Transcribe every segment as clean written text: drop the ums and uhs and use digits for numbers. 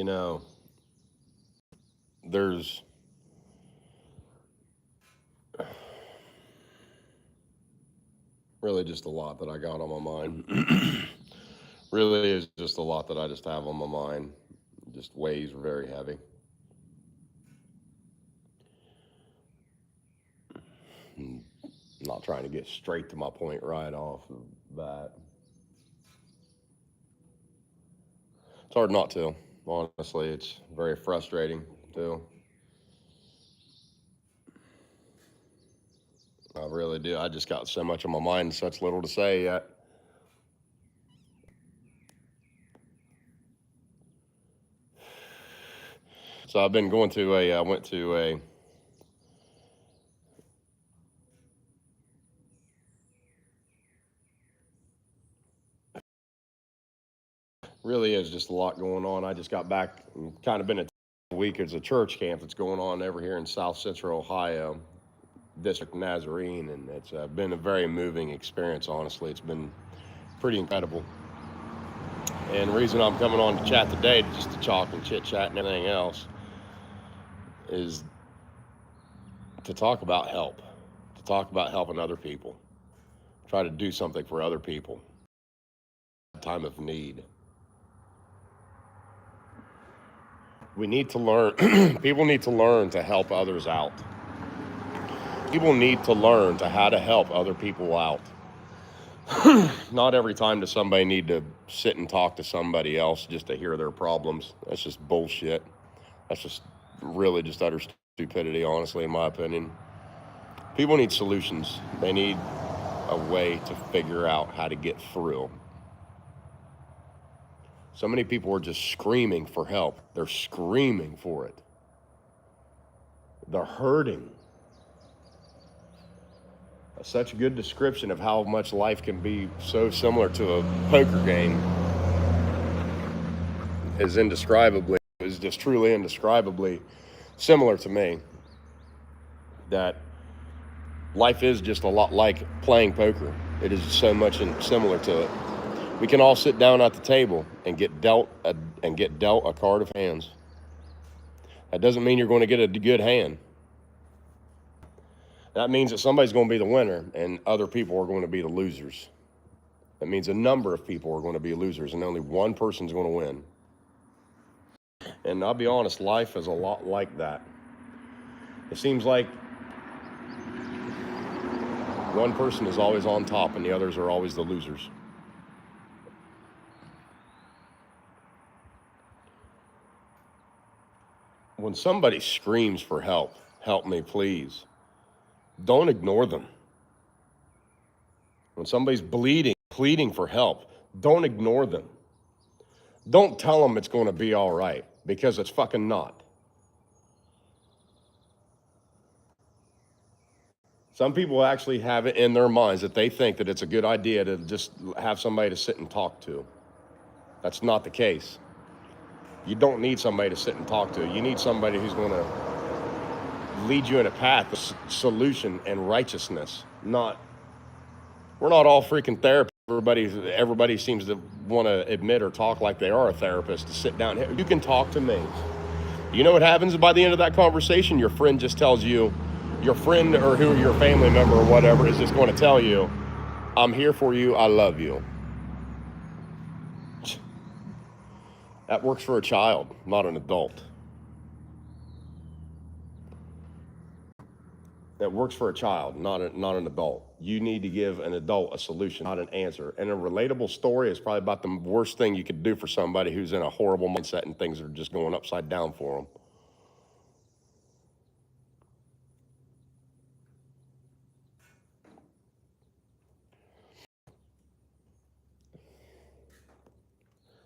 You know, there's really just a lot that I got on my mind. Really is just a lot that I just have on my mind. Just weighs very heavy. I'm not trying to get straight to my point right off of that. It's hard not to. Honestly, it's very frustrating too. I really do. I just got so much on my mind and such little to say yet. So I've been going to I went to a, really is just a lot going on. I just got back and kind of been a week. It's a church camp that's going on over here in South Central Ohio, District Nazarene, and it's been a very moving experience, honestly. It's been pretty incredible. And the reason I'm coming on to chat today, just to talk and chit chat and everything else, is to talk about help, to talk about helping other people, try to do something for other people, time of need. We need to learn, people need to learn to help others out. People need to learn to how to help other people out. Not every time does somebody need to sit and talk to somebody else just to hear their problems. That's just bullshit. That's just really just utter stupidity, honestly, in my opinion. People need solutions. They need a way to figure out how to get through. So many people are just screaming for help. They're screaming for it. They're hurting. Such a good description of how much life can be so similar to a poker game is just truly indescribably similar to me. That life is just a lot like playing poker. It is so much similar to it. We can all sit down at the table and get dealt a card of hands. That doesn't mean you're going to get a good hand. That means that somebody's going to be the winner and other people are going to be the losers. That means a number of people are going to be losers and only one person's going to win. And I'll be honest, life is a lot like that. It seems like one person is always on top and the others are always the losers. When somebody screams for help, help me please, don't ignore them. When somebody's bleeding, pleading for help, don't ignore them. Don't tell them it's going to be all right, because it's fucking not. Some people actually have it in their minds that they think that it's a good idea to just have somebody to sit and talk to. That's not the case. You don't need somebody to sit and talk to. You need somebody who's going to lead you in a path of solution and righteousness. We're not all freaking therapists. Everybody seems to want to admit or talk like they are a therapist to sit down. You can talk to me. You know what happens by the end of that conversation? Your friend just tells you, your friend or your family member or whatever is just going to tell you, I'm here for you, I love you. That works for a child, not an adult. That works for a child, not an adult. You need to give an adult a solution, not an answer. And a relatable story is probably about the worst thing you could do for somebody who's in a horrible mindset and things are just going upside down for them.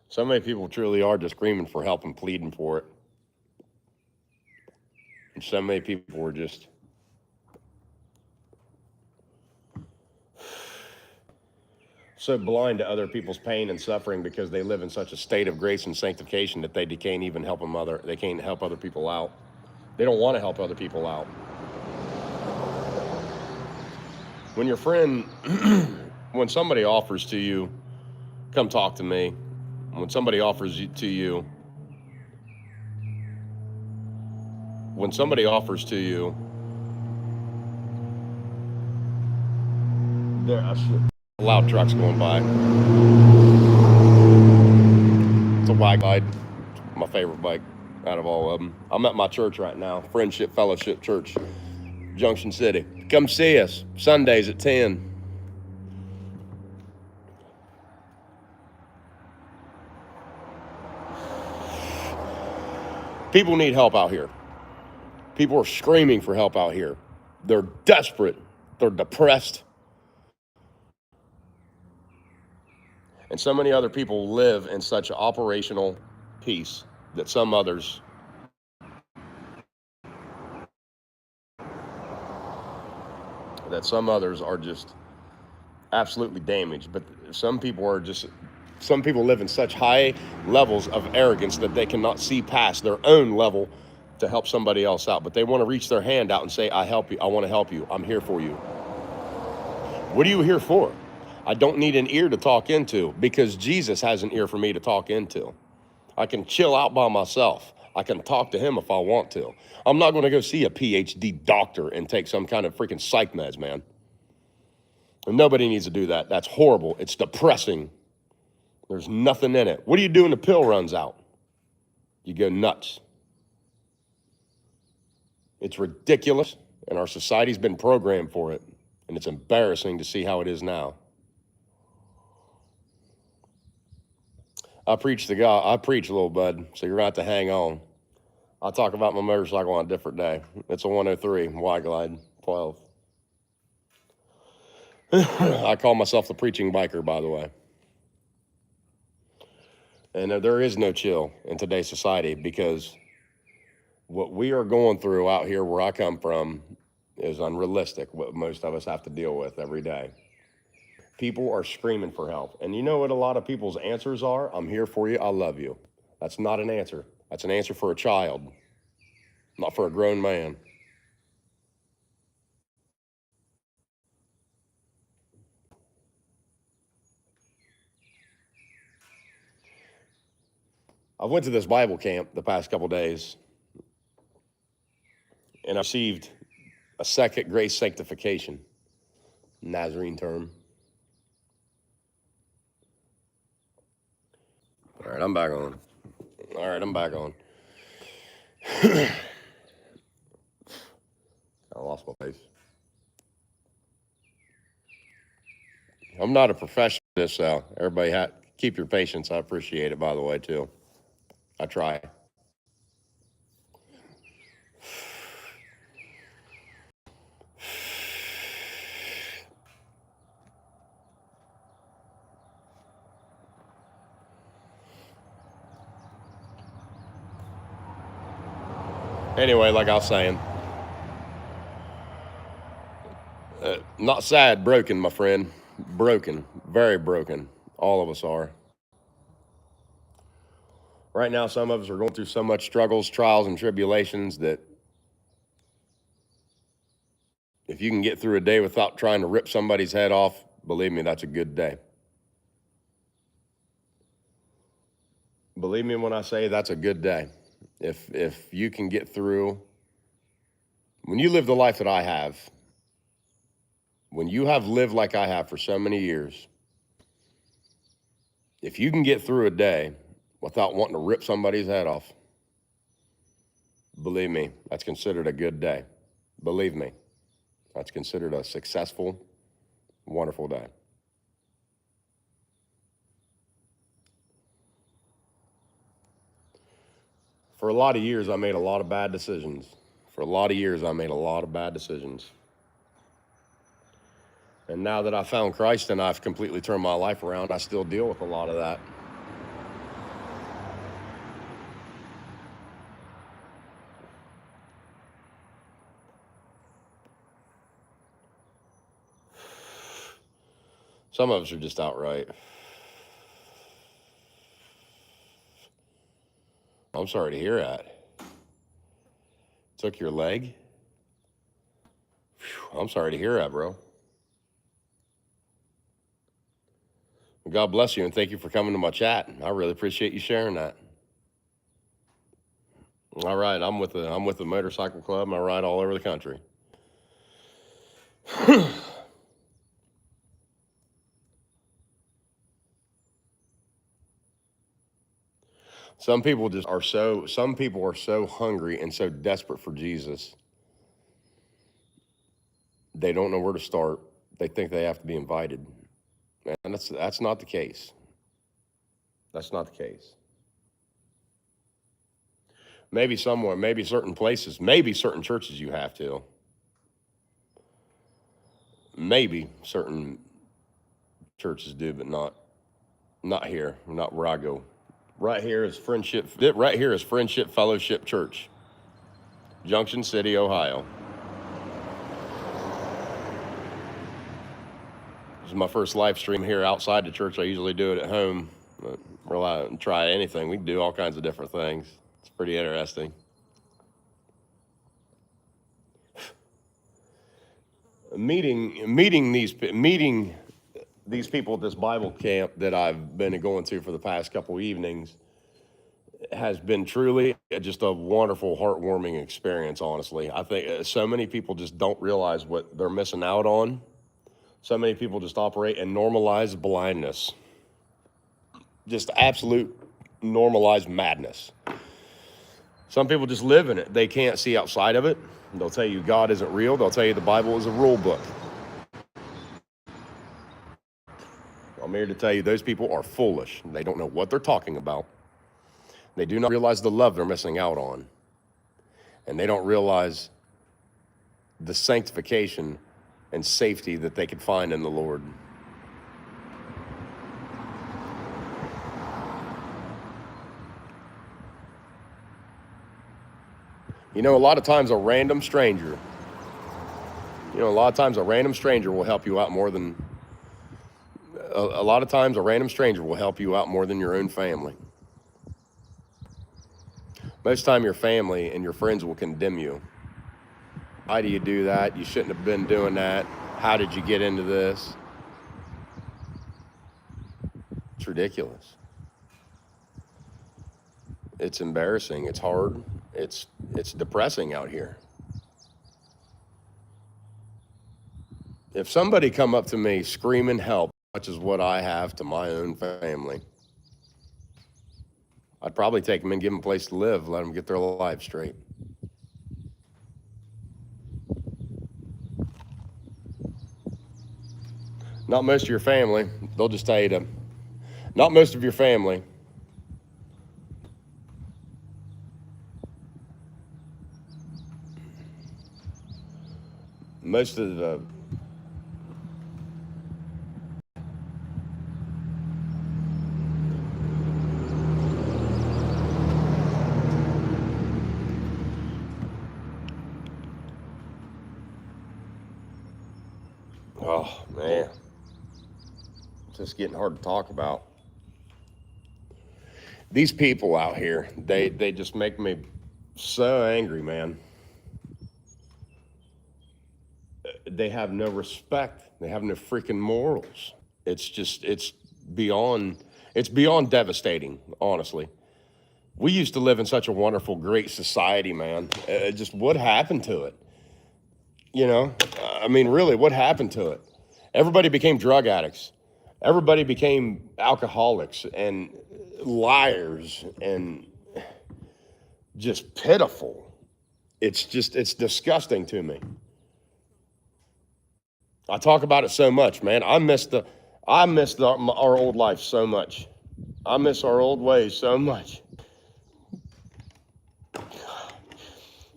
So many people truly are just screaming for help and pleading for it. And so many people are just so blind to other people's pain and suffering because they live in such a state of grace and sanctification that they can't even help they can't help other people out. They don't want to help other people out. When your friend, when somebody offers to you, come talk to me, when somebody offers to you when somebody offers to you, loud trucks going by. It's a wag bike, my favorite bike out of all of them. I'm at my church right now, Friendship Fellowship Church, Junction City. Come see us Sundays at 10. People need help out here. People are screaming for help out here. They're desperate. They're depressed. And so many other people live in such operational peace that some others are just absolutely damaged. But some people live in such high levels of arrogance that they cannot see past their own level to help somebody else out. But they want to reach their hand out and say, I help you. I want to help you. I'm here for you. What are you here for? I don't need an ear to talk into, because Jesus has an ear for me to talk into. I can chill out by myself. I can talk to him if I want to. I'm not going to go see a PhD doctor and take some kind of freaking psych meds, man. And nobody needs to do that. That's horrible. It's depressing. There's nothing in it. What do you do when the pill runs out? You go nuts. It's ridiculous, and our society's been programmed for it, and it's embarrassing to see how it is now. I preach, little bud, so you're going to have to hang on. I'll talk about my motorcycle on a different day. It's a 103 Y-Glide 12. I call myself the preaching biker, by the way. And there is no chill in today's society, because what we are going through out here where I come from is unrealistic, what most of us have to deal with every day. People are screaming for help. And you know what a lot of people's answers are? I'm here for you. I love you. That's not an answer. That's an answer for a child, not for a grown man. I went to this Bible camp the past couple days, and I received a second grace sanctification, Nazarene term. All right, I'm back on. I lost my place. I'm not a professional at this, so everybody keep your patience. I appreciate it, by the way, too. I try. Anyway, like I was saying, not sad, broken, my friend. Broken, very broken. All of us are. Right now, some of us are going through so much struggles, trials, and tribulations that if you can get through a day without trying to rip somebody's head off, believe me, that's a good day. Believe me when I say that's a good day. If you can get through, when you live the life that I have, when you have lived like I have for so many years, if you can get through a day without wanting to rip somebody's head off, believe me, that's considered a good day. Believe me, that's considered a successful, wonderful day. For a lot of years, I made a lot of bad decisions. And now that I found Christ and I've completely turned my life around, I still deal with a lot of that. Some of us are just outright. I'm sorry to hear that. Took your leg? Whew, I'm sorry to hear that, bro. God bless you, and thank you for coming to my chat. I really appreciate you sharing that. All right, I'm with the motorcycle club, and I ride all over the country. Some people are so hungry and so desperate for Jesus, they don't know where to start. They think they have to be invited. And that's not the case. That's not the case. Maybe somewhere, maybe certain places, maybe certain churches you have to. Maybe certain churches do, but not here, not where I go. Right here is Friendship Fellowship Church, Junction City, Ohio. This is my first live stream here outside the church. I usually do it at home. But rely and try anything. We can do all kinds of different things. It's pretty interesting. Meeting these people at this Bible camp that I've been going to for the past couple evenings has been truly just a wonderful, heartwarming experience. Honestly, I think so many people just don't realize what they're missing out on. So many people just operate in normalized blindness, just absolute normalized madness. Some people just live in it. They can't see outside of it. They'll tell you God isn't real. They'll tell you the Bible is a rule book. I'm here to tell you those people are foolish. They don't know what they're talking about. They do not realize the love they're missing out on. And they don't realize the sanctification and safety that they could find in the Lord. You know, a lot of times a random stranger will help you out more than, a lot of times a random stranger will help you out more than your own family. Most of the time your family and your friends will condemn you. Why do you do that? You shouldn't have been doing that. How did you get into this? It's ridiculous. It's embarrassing. It's hard. It's depressing out here. If somebody come up to me screaming help, such as what I have to my own family, I'd probably take them and give them a place to live, let them get their lives straight. Not most of your family. They'll just tell you to, not most of your family. Most of the, oh man, it's just getting hard to talk about. These people out here, they just make me so angry, man. They have no respect. They have no freaking morals. It's beyond devastating, honestly. We used to live in such a wonderful, great society, man. Just what happened to it? You know, I mean, really, what happened to it? Everybody became drug addicts. Everybody became alcoholics and liars and just pitiful. It's disgusting to me. I talk about it so much, man. I miss our old life so much. I miss our old ways so much.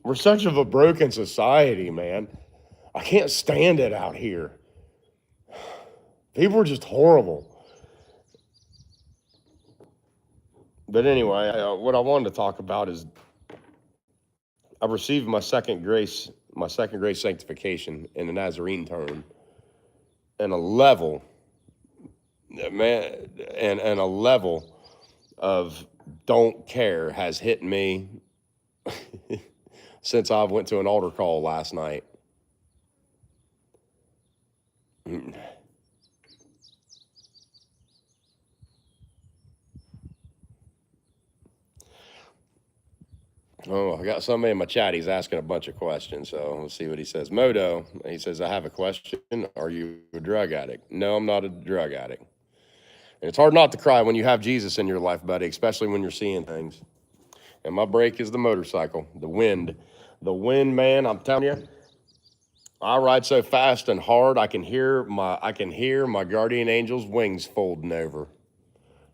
We're such of a broken society, man. I can't stand it out here. People are just horrible. But anyway, what I wanted to talk about is I received my second grace sanctification in the Nazarene term, and a level, man, and a level of don't care has hit me since I went to an altar call last night. Oh, I got somebody in my chat. He's asking a bunch of questions, so let's see what he says. Modo, he says, I have a question. Are you a drug addict? No, I'm not a drug addict. And it's hard not to cry when you have Jesus in your life, buddy, especially when you're seeing things. And my brake is the motorcycle, the wind. The wind, man, I'm telling you, I ride so fast and hard, I can hear my guardian angel's wings folding over.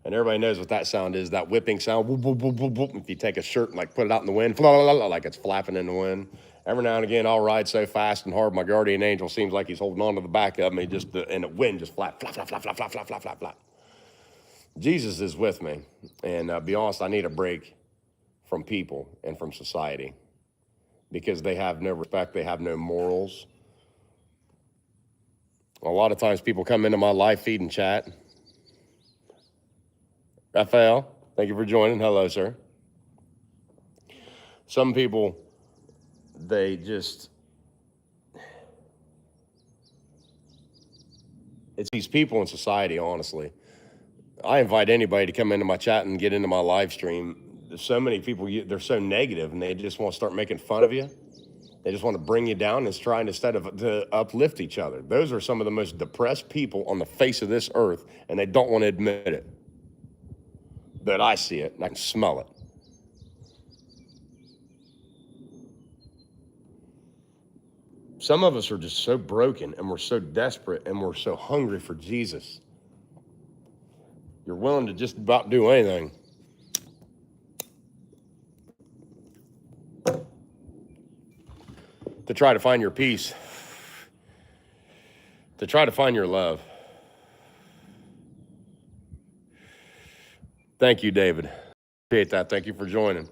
And everybody knows what that sound is, that whipping sound. Whoop, whoop, whoop, whoop, whoop. If you take a shirt and like put it out in the wind, like it's flapping in the wind. Every now and again, I'll ride so fast and hard, my guardian angel seems like he's holding on to the back of me, and the wind just flap, flap, flap, flap, flap, flap, flap, flap, flap, flap. Jesus is with me. And be honest, I need a break from people and from society because they have no respect, they have no morals. A lot of times people come into my live feed and chat. Raphael, thank you for joining. Hello, sir. Some people, it's these people in society, honestly. I invite anybody to come into my chat and get into my live stream. There's so many people, they're so negative and they just want to start making fun of you. They just want to bring you down and trying instead of to uplift each other. Those are some of the most depressed people on the face of this earth, and they don't want to admit it. But I see it, and I can smell it. Some of us are just so broken, and we're so desperate, and we're so hungry for Jesus. You're willing to just about do anything. To try to find your peace. To try to find your love. Thank you, David. Appreciate that. Thank you for joining.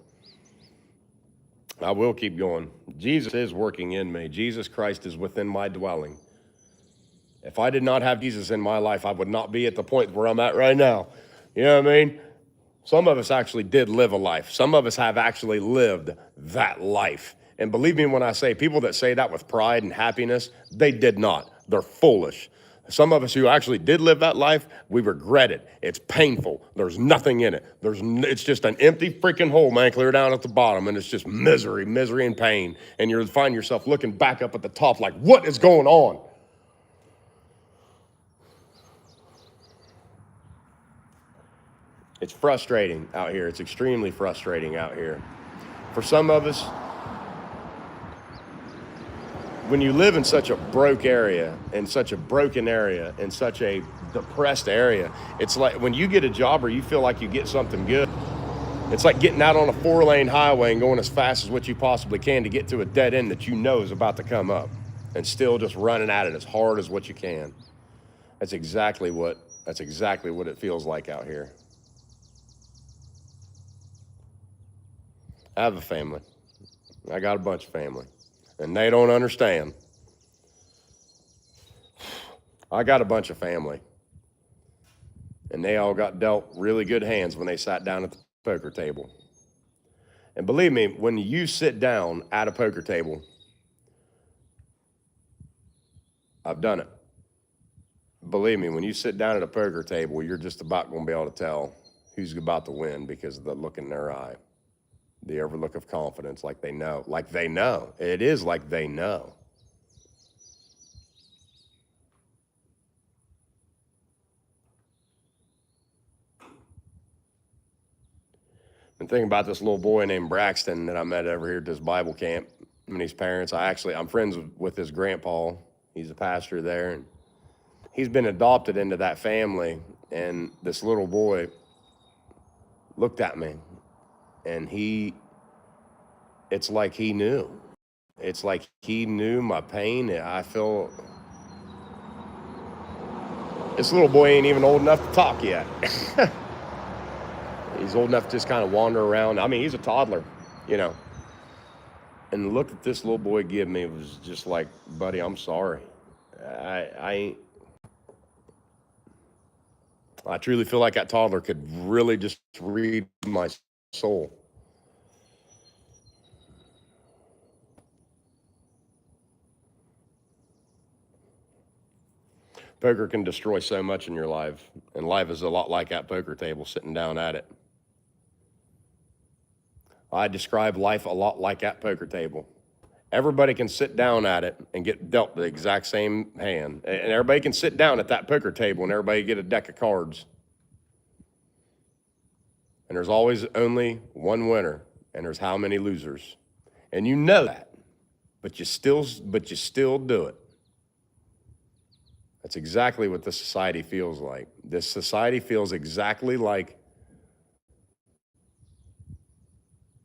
I will keep going. Jesus is working in me. Jesus Christ is within my dwelling. If I did not have Jesus in my life, I would not be at the point where I'm at right now. You know what I mean? Some of us actually did live a life. Some of us have actually lived that life. And believe me when I say, people that say that with pride and happiness, they did not. They're foolish. Some of us who actually did live that life, we regret it. It's painful. There's nothing in it. It's just an empty freaking hole, man, clear down at the bottom, and it's just misery and pain. And you find yourself looking back up at the top like, what is going on? It's frustrating out here. It's extremely frustrating out here. For some of us, when you live in such a broke area, in such a broken area, in such a depressed area, it's like when you get a job or you feel like you get something good, it's like getting out on a 4-lane highway and going as fast as what you possibly can to get to a dead end that you know is about to come up and still just running at it as hard as what you can. That's exactly what it feels like out here. I have a family. I got a bunch of family. And they don't understand. I got a bunch of family. And they all got dealt really good hands when they sat down at the poker table. And believe me, when you sit down at a poker table, I've done it. Believe me, when you sit down at a poker table, you're just about going to be able to tell who's about to win because of the look in their eye. The overlook of confidence, like they know. It is like they know. And thinking about this little boy named Braxton that I met over here at this Bible camp and his parents. I'm friends with his grandpa. He's a pastor there, and he's been adopted into that family. And this little boy looked at me, and it's like he knew. It's like he knew my pain. I feel this little boy ain't even old enough to talk yet. He's old enough to just kind of wander around. I mean, he's a toddler, you know. And the look that this little boy gave me was just like, buddy, I'm sorry. I truly feel like that toddler could really just read my soul. Poker can destroy so much in your life, and life is a lot like that poker table, sitting down at it. I describe life a lot like that poker table. Everybody can sit down at it and get dealt the exact same hand. And everybody can sit down at that poker table and everybody get a deck of cards. And there's always only one winner, and there's how many losers. And you know that, but you still do it. That's exactly what this society feels like. This society feels exactly like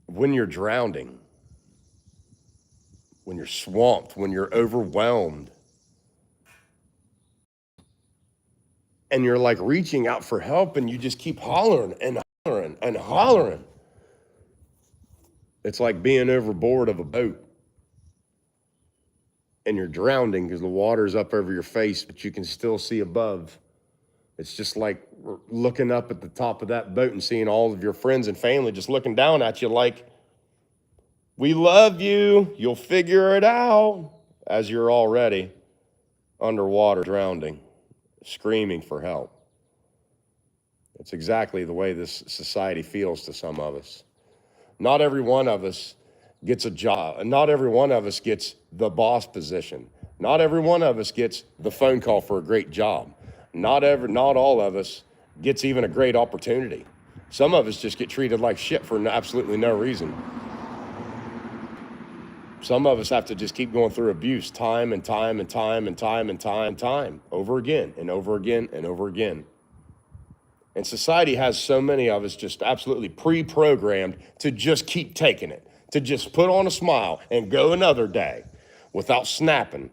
when you're drowning, when you're swamped, when you're overwhelmed, and you're like reaching out for help and you just keep hollering and hollering and hollering. It's like being overboard of a boat and you're drowning because the water's up over your face, but you can still see above. It's just like looking up at the top of that boat and seeing all of your friends and family just looking down at you like, we love you, you'll figure it out, as you're already underwater, drowning, screaming for help. It's exactly the way this society feels to some of us. Not every one of us gets a job, and not every one of us gets the boss position. Not every one of us gets the phone call for a great job. Not all of us gets even a great opportunity. Some of us just get treated like shit for absolutely no reason. Some of us have to just keep going through abuse time and time and time and time and time and time, over again and over again and over again. And society has so many of us just absolutely pre-programmed to just keep taking it, to just put on a smile and go another day without snapping.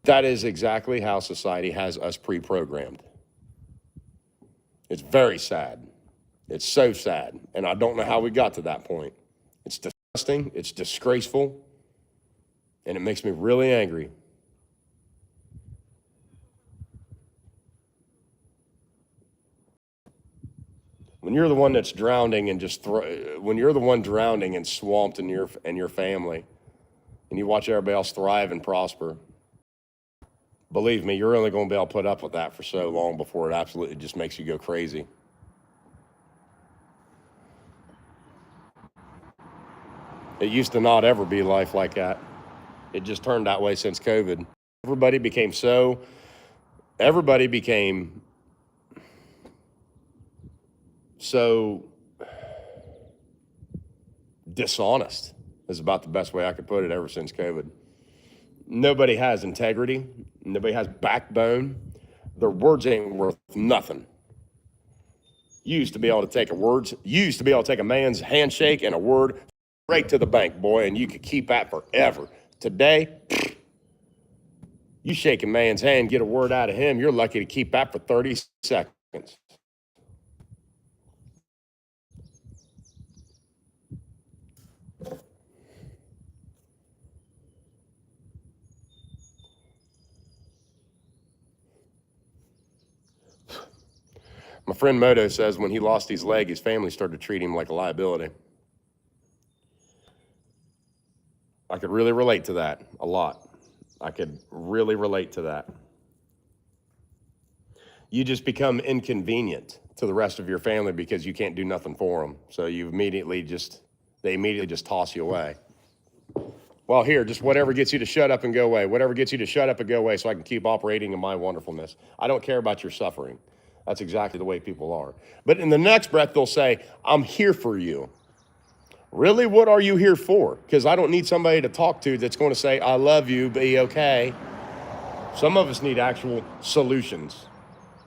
That is exactly how society has us pre-programmed. It's very sad. It's so sad. And I don't know how we got to that point. It's disgusting, it's disgraceful, and it makes me really angry. When you're the one that's drowning and when you're the one drowning and swamped in your family, and you watch everybody else thrive and prosper, believe me, you're only going to be able to put up with that for so long before it absolutely just makes you go crazy. It used to not ever be life like that. It just turned that way since COVID. Everybody became so dishonest is about the best way I could put it ever since COVID. Nobody has integrity. Nobody has backbone. Their words ain't worth nothing. You used to be able to take a man's handshake and a word straight to the bank, boy, and you could keep that forever. Today, you shake a man's hand, get a word out of him, you're lucky to keep that for 30 seconds. My friend Moto says when he lost his leg, his family started to treat him like a liability. I could really relate to that a lot. I could really relate to that. You just become inconvenient to the rest of your family because you can't do nothing for them. So they immediately just toss you away. Well, here, just whatever gets you to shut up and go away. Whatever gets you to shut up and go away so I can keep operating in my wonderfulness. I don't care about your suffering. That's exactly the way people are. But in the next breath, they'll say, I'm here for you. Really, what are you here for? Because I don't need somebody to talk to that's going to say, I love you, be okay. Some of us need actual solutions.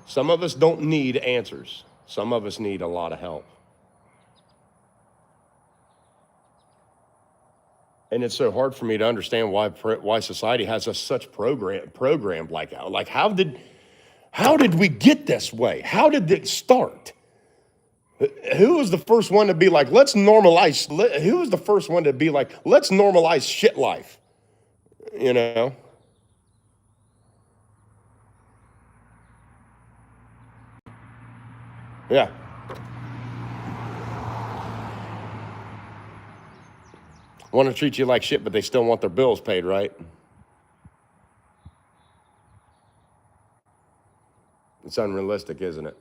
Some of us don't need answers. Some of us need a lot of help. And it's so hard for me to understand why society has us such programmed like that. Like, how did we get this way? How did it start? Who was the first one to be like, let's normalize? Who was the first one to be like, let's normalize shit life? You know? Yeah. Want to treat you like shit, but they still want their bills paid, right? It's unrealistic, isn't it?